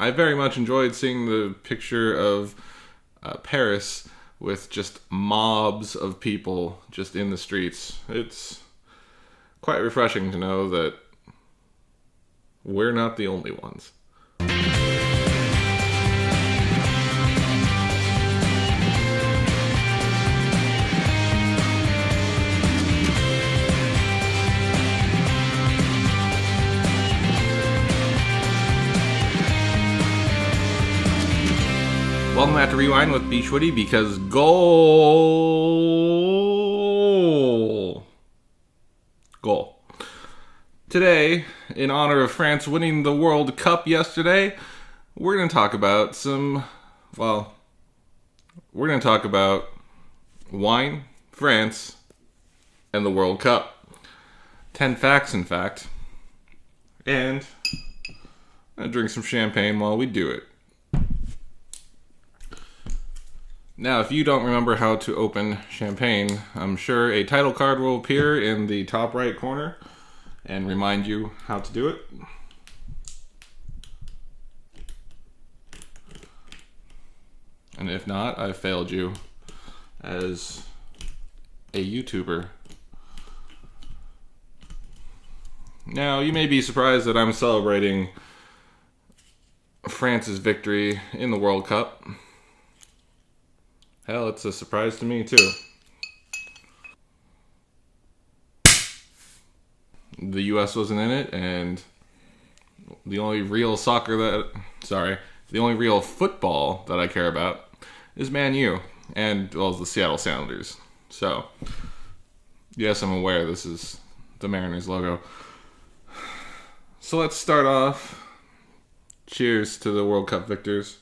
I very much enjoyed seeing the picture of Paris with just mobs of people just in the streets. It's quite refreshing to know that we're not the only ones. Welcome back to Rewind with bschwitty, because goal. Today, in honor of France winning the World Cup yesterday, we're going to talk about wine, France, and the World Cup. 10 facts, in fact. And I'm going to drink some champagne while we do it. Now, if you don't remember how to open champagne, I'm sure a title card will appear in the top right corner and remind you how to do it. And if not, I've failed you as a YouTuber. Now, you may be surprised that I'm celebrating France's victory in the World Cup. Hell, it's a surprise to me, too. The U.S. wasn't in it, and the only real football that I care about is Man U, and, the Seattle Sounders. So, yes, I'm aware this is the Mariners logo. So let's start off. Cheers to the World Cup victors.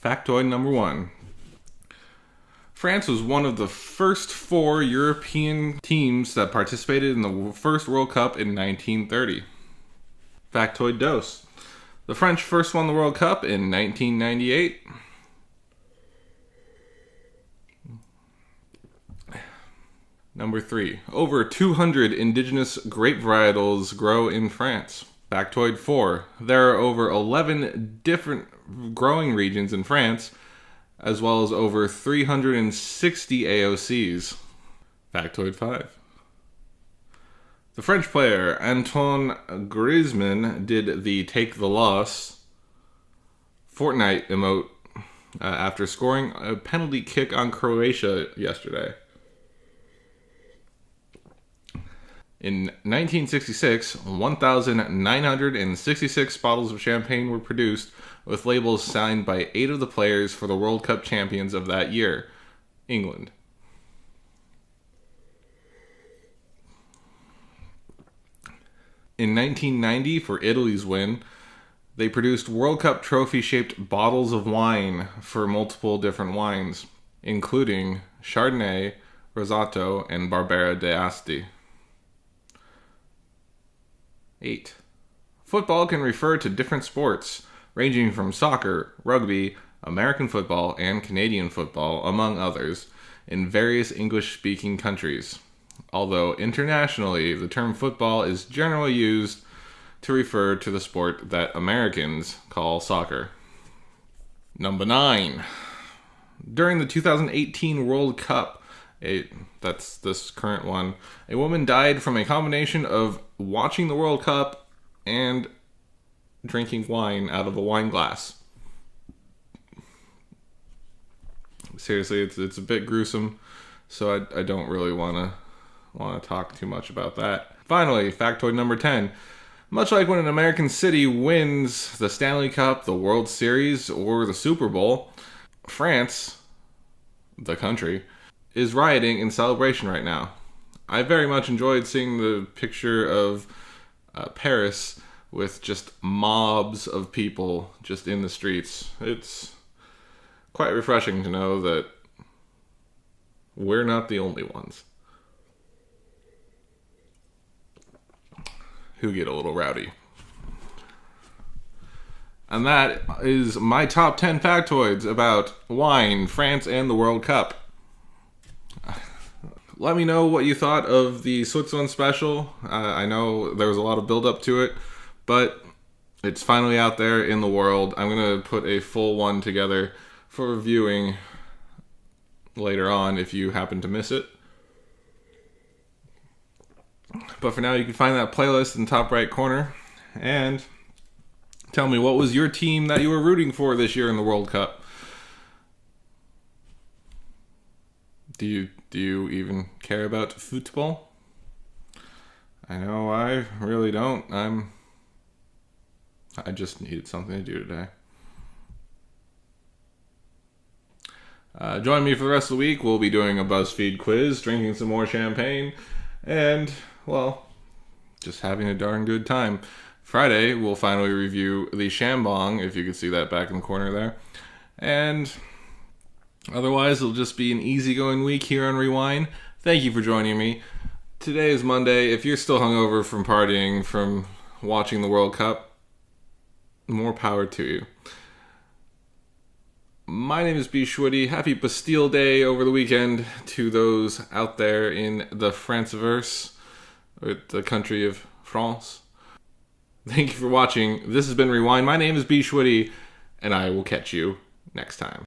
Factoid number 1. France was one of the first 4 European teams that participated in the first World Cup in 1930. Factoid dose. The French first won the World Cup in 1998. Number 3. Over 200 indigenous grape varietals grow in France. Factoid 4. There are over 11 different growing regions in France, as well as over 360 AOCs. Factoid 5. The French player Antoine Griezmann did the Take the Loss Fortnite emote after scoring a penalty kick on Croatia yesterday. In 1966, 1,966 bottles of champagne were produced, with labels signed by 8 of the players for the World Cup champions of that year, England. In 1990, for Italy's win, they produced World Cup trophy-shaped bottles of wine for multiple different wines, including Chardonnay, Rosato, and Barbera d'Asti. 8. Football can refer to different sports, ranging from soccer, rugby, American football, and Canadian football, among others, in various English-speaking countries. Although internationally, the term football is generally used to refer to the sport that Americans call soccer. Number 9. During the 2018 World Cup, that's this current one, a woman died from a combination of watching the World Cup and drinking wine out of a wine glass. Seriously, it's a bit gruesome, so I don't really want to talk too much about that. Finally, factoid number 10. Much like when an American city wins the Stanley Cup, the World Series, or the Super Bowl, France, the country, is rioting in celebration right now. I very much enjoyed seeing the picture of Paris with just mobs of people just in the streets. It's quite refreshing to know that we're not the only ones who get a little rowdy. And that is my top 10 factoids about wine, France, and the World Cup. let me know what you thought of the Switzerland special. I know there was a lot of build-up to it, but it's finally out there in the world. I'm going to put a full one together for viewing later on if you happen to miss it. But for now, you can find that playlist in the top right corner. And tell me, what was your team that you were rooting for this year in the World Cup? Do you even care about football? I know I really don't. I just needed something to do today. Join me for the rest of the week. We'll be doing a BuzzFeed quiz, drinking some more champagne, and, well, just having a darn good time. Friday, we'll finally review the Shambong, if you can see that back in the corner there. And otherwise, it'll just be an easygoing week here on Rewind. Thank you for joining me. Today is Monday. If you're still hungover from partying, from watching the World Cup, more power to you. My name is bschwitty. Happy Bastille Day over the weekend to those out there in the Franceverse, or the country of France. Thank you for watching. This has been Rewind. My name is bschwitty, and I will catch you next time.